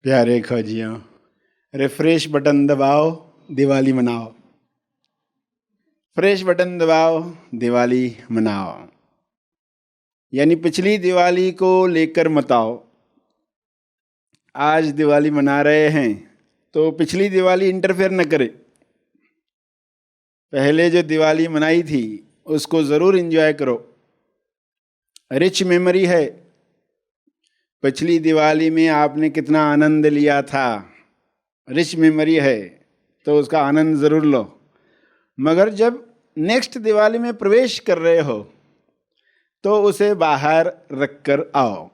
प्यारे खोजियों, refresh button दबाओ, दिवाली मनाओ। फ्रेश बटन दबाओ, दिवाली मनाओ। यानी पिछली दिवाली को लेकर मत आओ। आज दिवाली मना रहे हैं तो पिछली दिवाली इंटरफेयर न करे। पहले जो दिवाली मनाई थी उसको ज़रूर एंजॉय करो। रिच मेमोरी है। पिछली दिवाली में आपने कितना आनंद लिया था, रिच मेमोरी है, तो उसका आनंद ज़रूर लो। मगर जब नेक्स्ट दिवाली में प्रवेश कर रहे हो तो उसे बाहर रख कर आओ।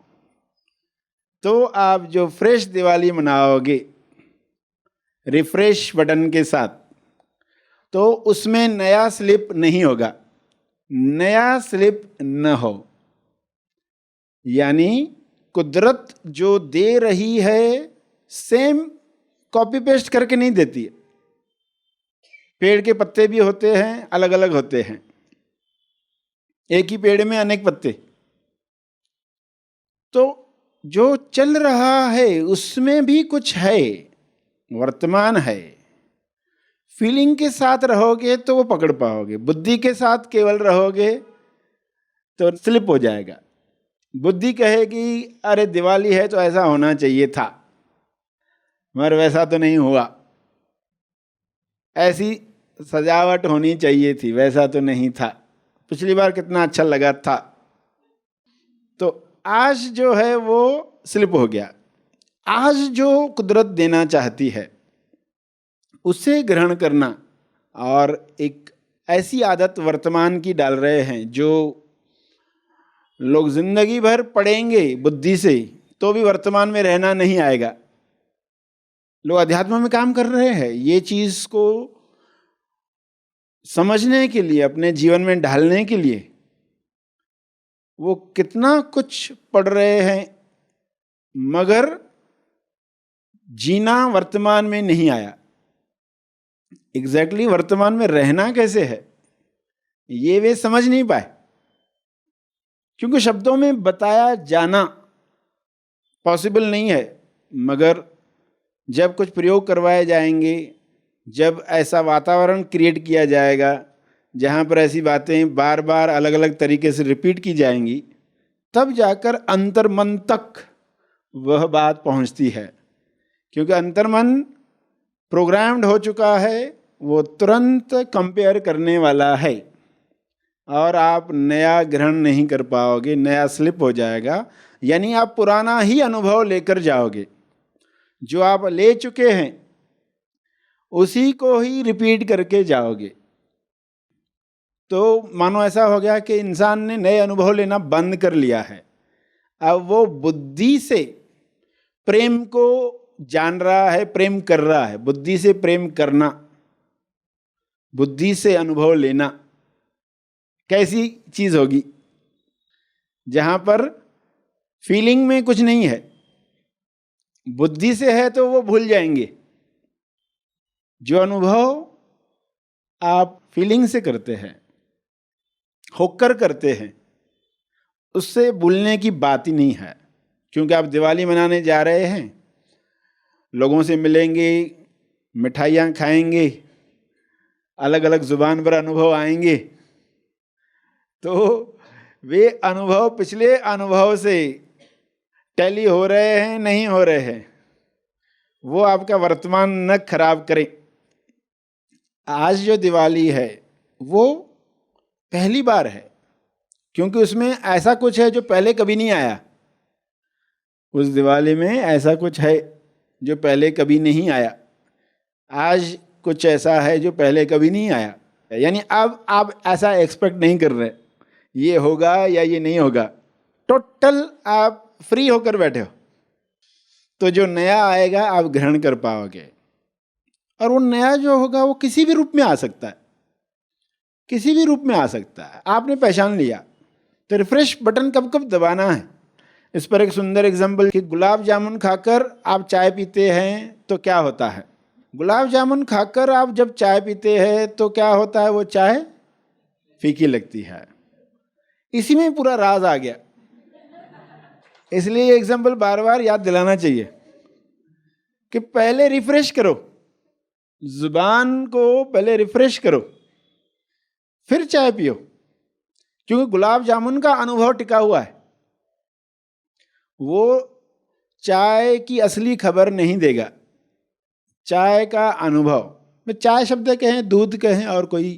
तो आप जो फ्रेश दिवाली मनाओगे रिफ्रेश बटन के साथ, तो उसमें नया स्लिप नहीं होगा, नया स्लिप न हो। यानी कुदरत जो दे रही है सेम कॉपी पेस्ट करके नहीं देती है। पेड़ के पत्ते भी होते हैं, अलग अलग होते हैं। एक ही पेड़ में अनेक पत्ते। तो जो चल रहा है उसमें भी कुछ है, वर्तमान है। फीलिंग के साथ रहोगे तो वो पकड़ पाओगे, बुद्धि के साथ केवल रहोगे तो स्लिप हो जाएगा। बुद्धि कहेगी अरे दिवाली है तो ऐसा होना चाहिए था, मगर वैसा तो नहीं हुआ। ऐसी सजावट होनी चाहिए थी, वैसा तो नहीं था। पिछली बार कितना अच्छा लगा था। तो आज जो है वो स्लिप हो गया। आज जो कुदरत देना चाहती है उसे ग्रहण करना, और एक ऐसी आदत वर्तमान की डाल रहे हैं जो लोग जिंदगी भर पढ़ेंगे बुद्धि से तो भी वर्तमान में रहना नहीं आएगा। लोग अध्यात्म में काम कर रहे हैं, ये चीज को समझने के लिए, अपने जीवन में ढालने के लिए वो कितना कुछ पढ़ रहे हैं, मगर जीना वर्तमान में नहीं आया। एग्जैक्टली वर्तमान में रहना कैसे है ये वे समझ नहीं पाए, क्योंकि शब्दों में बताया जाना पॉसिबल नहीं है। मगर जब कुछ प्रयोग करवाए जाएंगे, जब ऐसा वातावरण क्रिएट किया जाएगा जहाँ पर ऐसी बातें बार बार अलग अलग तरीके से रिपीट की जाएंगी, तब जाकर अंतर्मन तक वह बात पहुँचती है। क्योंकि अंतर्मन प्रोग्राम्ड हो चुका है, वो तुरंत कंपेयर करने वाला है और आप नया ग्रहण नहीं कर पाओगे, नया स्लिप हो जाएगा। यानी आप पुराना ही अनुभव लेकर जाओगे। जो आप ले चुके हैं उसी को ही रिपीट करके जाओगे। तो मानो ऐसा हो गया कि इंसान ने नए अनुभव लेना बंद कर लिया है। अब वो बुद्धि से प्रेम को जान रहा है, प्रेम कर रहा है। बुद्धि से प्रेम करना, बुद्धि से अनुभव लेना कैसी चीज होगी? जहां पर फीलिंग में कुछ नहीं है, बुद्धि से है तो वो भूल जाएंगे। जो अनुभव आप फीलिंग से करते हैं, होकर करते हैं, उससे भूलने की बात ही नहीं है। क्योंकि आप दिवाली मनाने जा रहे हैं, लोगों से मिलेंगे, मिठाइयाँ खाएंगे, अलग अलग जुबान पर अनुभव आएंगे। तो वे अनुभव पिछले अनुभव से टैली हो रहे हैं नहीं हो रहे हैं, वो आपका वर्तमान न खराब करें। आज जो दिवाली है वो पहली बार है, क्योंकि उसमें ऐसा कुछ है जो पहले कभी नहीं आया। उस दिवाली में ऐसा कुछ है जो पहले कभी नहीं आया। आज कुछ ऐसा है जो पहले कभी नहीं आया। यानी अब आप ऐसा एक्सपेक्ट नहीं कर रहे ये होगा या ये नहीं होगा। टोटल आप फ्री होकर बैठे हो। तो जो नया आएगा आप ग्रहण कर पाओगे। और वो नया जो होगा वो किसी भी रूप में आ सकता है, किसी भी रूप में आ सकता है। आपने पहचान लिया तो रिफ्रेश बटन कब कब दबाना है। इस पर एक सुंदर एग्जाम्पल कि गुलाब जामुन खाकर आप चाय पीते हैं तो क्या होता है? गुलाब जामुन खाकर आप जब चाय पीते हैं तो क्या होता है? वो चाय फीकी लगती है। इसी में पूरा राज आ गया। इसलिए ये एग्जाम्पल बार बार याद दिलाना चाहिए। कि पहले रिफ्रेश करो, जुबान को पहले रिफ्रेश करो, फिर चाय पियो। क्योंकि गुलाब जामुन का अनुभव टिका हुआ है, वो चाय की असली खबर नहीं देगा। चाय का अनुभव में, चाय शब्द कहें, दूध कहें, और कोई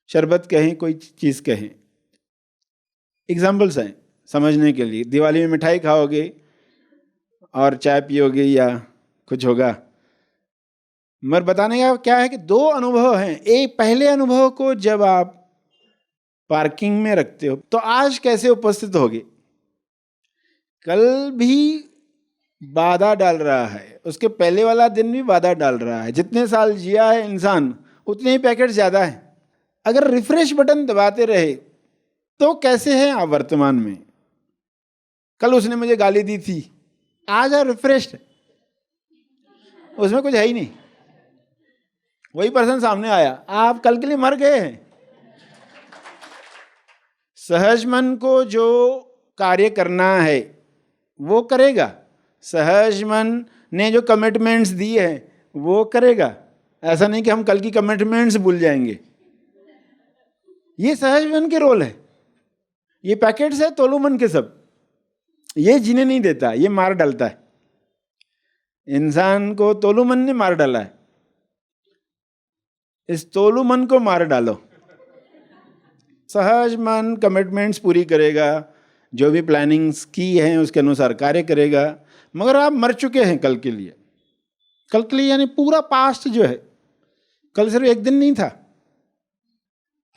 शरबत कहें, कोई चीज़ कहें, एग्जाम्पल्स हैं समझने के लिए। दिवाली में मिठाई खाओगे और चाय पियोगे या कुछ होगा, मगर बताने का क्या है कि दो अनुभव हैं। एक पहले अनुभव को जब आप पार्किंग में रखते हो तो आज कैसे उपस्थित होगे, कल भी बाधा डाल रहा है, उसके पहले वाला दिन भी बाधा डाल रहा है। जितने साल जिया है इंसान उतने ही पैकेट ज्यादा है। अगर रिफ्रेश बटन दबाते रहे तो कैसे हैं आप वर्तमान में? कल उसने मुझे गाली दी थी, आज आप रिफ्रेश्ड, उसमें कुछ है ही नहीं। वही पर्सन सामने आया, आप कल के लिए मर गए हैं। सहज मन को जो कार्य करना है वो करेगा, सहज मन ने जो कमिटमेंट्स दी है वो करेगा। ऐसा नहीं कि हम कल की कमिटमेंट्स भूल जाएंगे। ये सहज मन के रोल है। ये पैकेट्स है तोलू मन के सब, ये जीने नहीं देता, ये मार डालता है। इंसान को तोलू मन ने मार डाला है, इस तोलू मन को मार डालो। सहज मन कमिटमेंट्स पूरी करेगा, जो भी प्लानिंग्स की हैं उसके अनुसार कार्य करेगा। मगर आप मर चुके हैं कल के लिए। कल के लिए यानी पूरा पास्ट जो है, कल सिर्फ एक दिन नहीं था,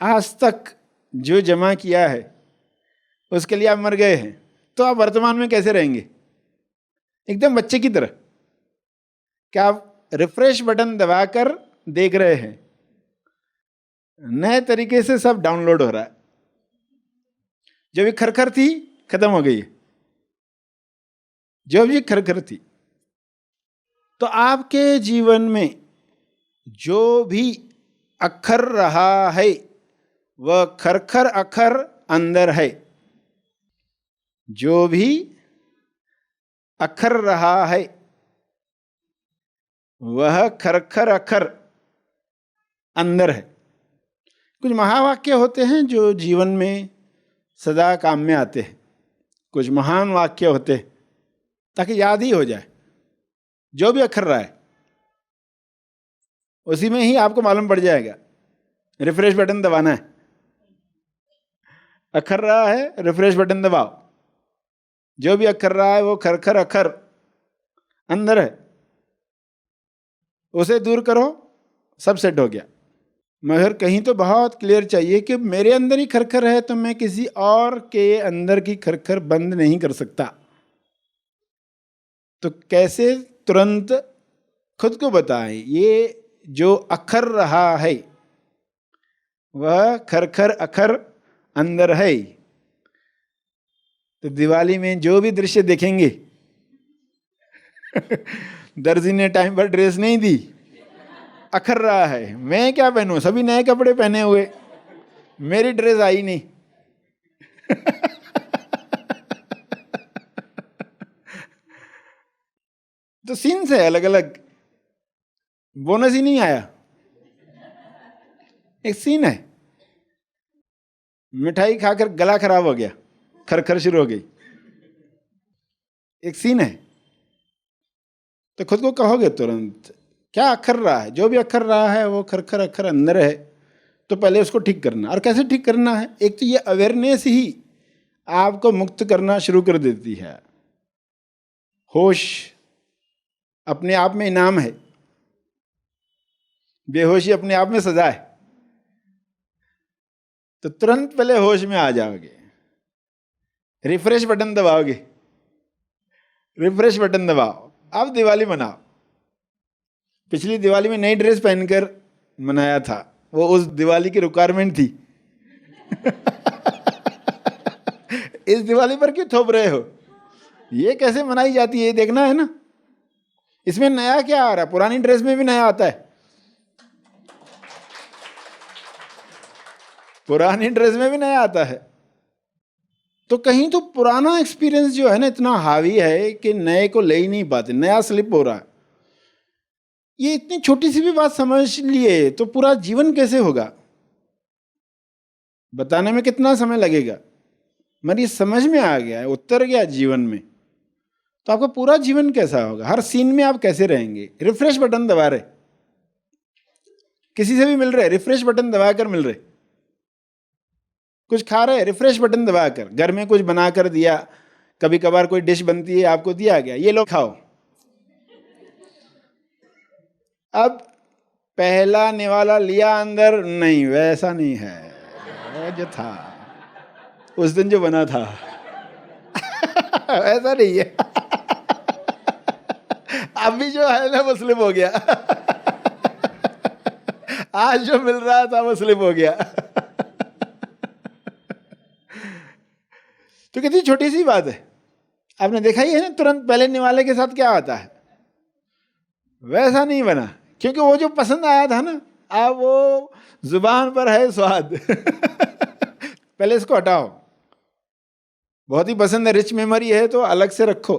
आज तक जो जमा किया है उसके लिए आप मर गए हैं। तो आप वर्तमान में कैसे रहेंगे? एकदम बच्चे की तरह। क्या आप रिफ्रेश बटन दबाकर देख रहे हैं? नए तरीके से सब डाउनलोड हो रहा है। जो भी खरखर थी खत्म हो गई है, जो भी खरखर थी। तो आपके जीवन में जो भी अखर रहा है वह खरखर अखर अंदर है। जो भी अखर रहा है वह खरखर अखर अंदर है। कुछ महावाक्य होते हैं जो जीवन में सदा काम में आते हैं, कुछ महान वाक्य होते हैं ताकि याद ही हो जाए। जो भी अखर रहा है उसी में ही आपको मालूम पड़ जाएगा। रिफ्रेश बटन दबाना है, अखर रहा है रिफ्रेश बटन दबाओ। जो भी अखर रहा है वो खरखर अखर अंदर है, उसे दूर करो, सब सेट हो गया। मगर कहीं तो बहुत क्लियर चाहिए कि मेरे अंदर ही खरखर है तो मैं किसी और के अंदर की खरखर बंद नहीं कर सकता। तो कैसे तुरंत खुद को बताएं ये जो अखर रहा है वह खरखर अखर अंदर है। तो दिवाली में जो भी दृश्य देखेंगे दर्जी ने टाइम पर ड्रेस नहीं दी, अखर रहा है मैं क्या पहनूं, सभी नए कपड़े पहने हुए, मेरी ड्रेस आई नहीं। तो सीन्स है अलग अलग, बोनस ही नहीं आया। एक सीन है, मिठाई खाकर गला खराब हो गया, खरखर शुरू हो गई। एक सीन है। तो खुद को कहोगे तुरंत क्या अखर रहा है? जो भी अखर रहा है वो खरखर अखर अंदर है। तो पहले उसको ठीक करना। और कैसे ठीक करना है? एक तो ये अवेयरनेस ही आपको मुक्त करना शुरू कर देती है। होश अपने आप में इनाम है, बेहोशी अपने आप में सजा है। तो तुरंत पहले होश में आ जाओगे, रिफ्रेश बटन दबाओगे, रिफ्रेश बटन दबाओ, अब दिवाली मनाओ। पिछली दिवाली में नई ड्रेस पहनकर मनाया था, वो उस दिवाली की रिक्वायरमेंट थी। इस दिवाली पर क्यों थोप रहे हो? ये कैसे मनाई जाती है ये देखना है ना। इसमें नया क्या आ रहा है? पुरानी ड्रेस में भी नया आता है, पुरानी ड्रेस में भी नया आता है। तो कहीं तो पुराना एक्सपीरियंस जो है ना इतना हावी है कि नए को ले ही नहीं पाते, नया स्लिप हो रहा है। ये इतनी छोटी सी भी बात समझ लिए तो पूरा जीवन कैसे होगा, बताने में कितना समय लगेगा, मगर ये समझ में आ गया है, उतर गया जीवन में, तो आपका पूरा जीवन कैसा होगा, हर सीन में आप कैसे रहेंगे। रिफ्रेश बटन दबा रहे, किसी से भी मिल रहे, रिफ्रेश बटन दबाकर मिल रहे, कुछ खा रहे, रिफ्रेश बटन दबाकर, घर में कुछ बनाकर दिया, कभी कभार कोई डिश बनती है आपको दिया गया, ये लो खाओ। अब पहला निवाला लिया अंदर, नहीं वैसा नहीं है जो था उस दिन जो बना था ऐसा नहीं है। अभी जो है ना वो स्लिप हो गया, आज जो मिल रहा था वो स्लिप हो गया। तो कितनी छोटी सी बात है, आपने देखा ही है ना, तुरंत पहले निवाले के साथ क्या आता है, वैसा नहीं बना, क्योंकि वो जो पसंद आया था ना, अब वो जुबान पर है स्वाद। पहले इसको हटाओ, बहुत ही पसंद है, रिच मेमोरी है तो अलग से रखो,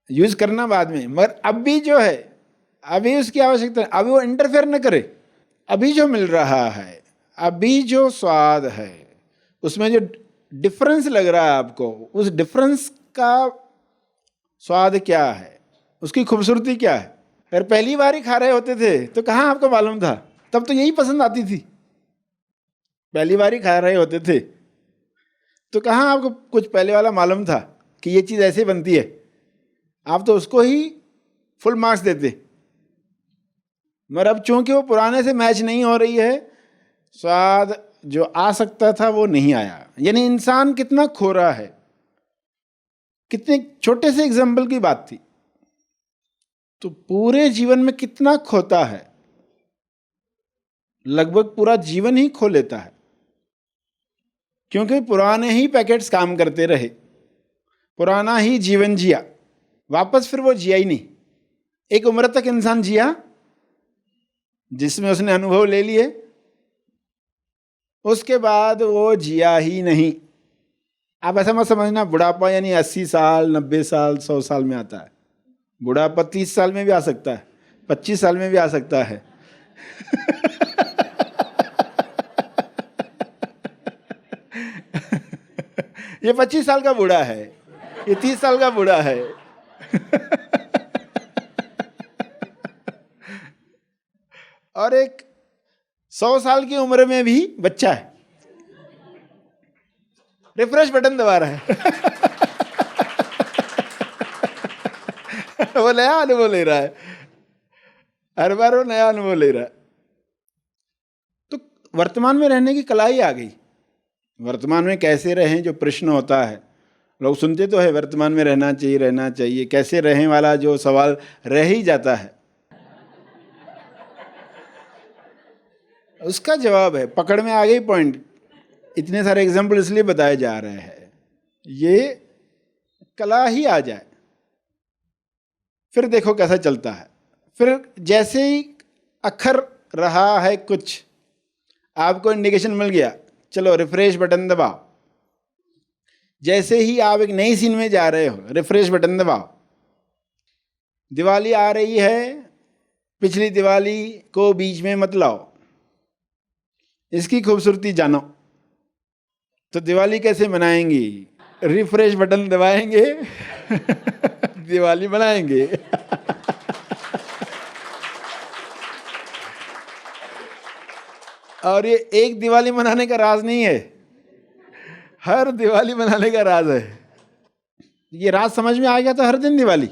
यूज करना बाद में, मगर अभी जो है अभी उसकी आवश्यकता है, अभी वो इंटरफेयर न करे। अभी जो मिल रहा है, अभी जो स्वाद है, उसमें जो डिफरेंस लग रहा है आपको, उस डिफरेंस का स्वाद क्या है, उसकी खूबसूरती क्या है। अगर पहली बार ही खा रहे होते थे तो कहाँ आपको मालूम था, तब तो यही पसंद आती थी। पहली बार ही खा रहे होते थे तो कहाँ आपको कुछ पहले वाला मालूम था कि ये चीज़ ऐसे बनती है, आप तो उसको ही फुल मार्क्स देते। मगर अब चूंकि वो पुराने से मैच नहीं हो रही है, स्वाद जो आ सकता था वो नहीं आया। यानी इंसान कितना खो रहा है, कितने छोटे से एग्जाम्पल की बात थी, तो पूरे जीवन में कितना खोता है, लगभग पूरा जीवन ही खो लेता है, क्योंकि पुराने ही पैकेट्स काम करते रहे, पुराना ही जीवन जिया, वापस फिर वो जिया ही नहीं। एक उम्र तक इंसान जिया जिसमें उसने अनुभव ले लिए, उसके बाद वो जिया ही नहीं। आप ऐसा मत समझना बुढ़ापा यानी 80 साल 90 साल 100 साल में आता है। बुढ़ापा 30 साल में भी आ सकता है, 25 साल में भी आ सकता है। ये 25 साल का बूढ़ा है, ये 30 साल का बूढ़ा है। और एक 100 साल की उम्र में भी बच्चा है, रिफ्रेश बटन दबा रहा है। वो नया अनुभव ले रहा है, हर बार वो नया अनुभव ले रहा है। तो वर्तमान में रहने की कला ही आ गई। वर्तमान में कैसे रहें जो प्रश्न होता है, लोग सुनते तो है वर्तमान में रहना चाहिए, कैसे रहें वाला जो सवाल रह ही जाता है, उसका जवाब है, पकड़ में आ गई पॉइंट। इतने सारे एग्जाम्पल इसलिए बताए जा रहे हैं, ये कला ही आ जाए, फिर देखो कैसा चलता है। फिर जैसे ही अखर रहा है कुछ, आपको इंडिकेशन मिल गया, चलो रिफ्रेश बटन दबाओ। जैसे ही आप एक नई सीन में जा रहे हो, रिफ्रेश बटन दबाओ। दिवाली आ रही है, पिछली दिवाली को बीच में मत लाओ, इसकी खूबसूरती जानो। तो दिवाली कैसे मनाएंगी, रिफ्रेश बटन दबाएंगे, दिवाली मनाएंगे। और ये एक दिवाली मनाने का राज नहीं है, हर दिवाली मनाने का राज है। ये राज समझ में आ गया तो हर दिन दिवाली।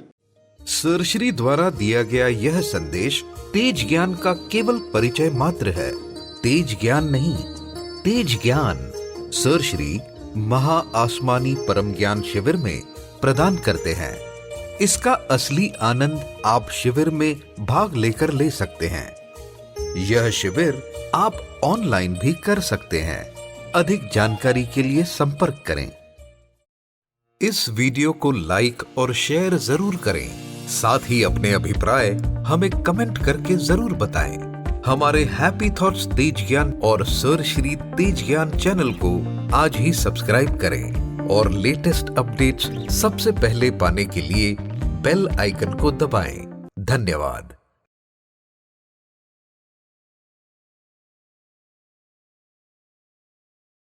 सर श्री द्वारा दिया गया यह संदेश तेज ज्ञान का केवल परिचय मात्र है, तेज ज्ञान नहीं, तेज ज्ञान सर श्री महा आसमानी परम ज्ञान शिविर में प्रदान करते हैं। इसका असली आनंद आप शिविर में भाग लेकर ले सकते हैं। यह शिविर आप ऑनलाइन भी कर सकते हैं। अधिक जानकारी के लिए संपर्क करें। इस वीडियो को लाइक और शेयर जरूर करें। साथ ही अपने अभिप्राय हमें कमेंट करके जरूर बताएं। हमारे हैप्पी थॉट्स तेज ज्ञान और सर श्री तेज ज्ञान चैनल को आज ही सब्सक्राइब करें और लेटेस्ट अपडेट्स सबसे पहले पाने के लिए बेल आइकन को दबाएं। धन्यवाद।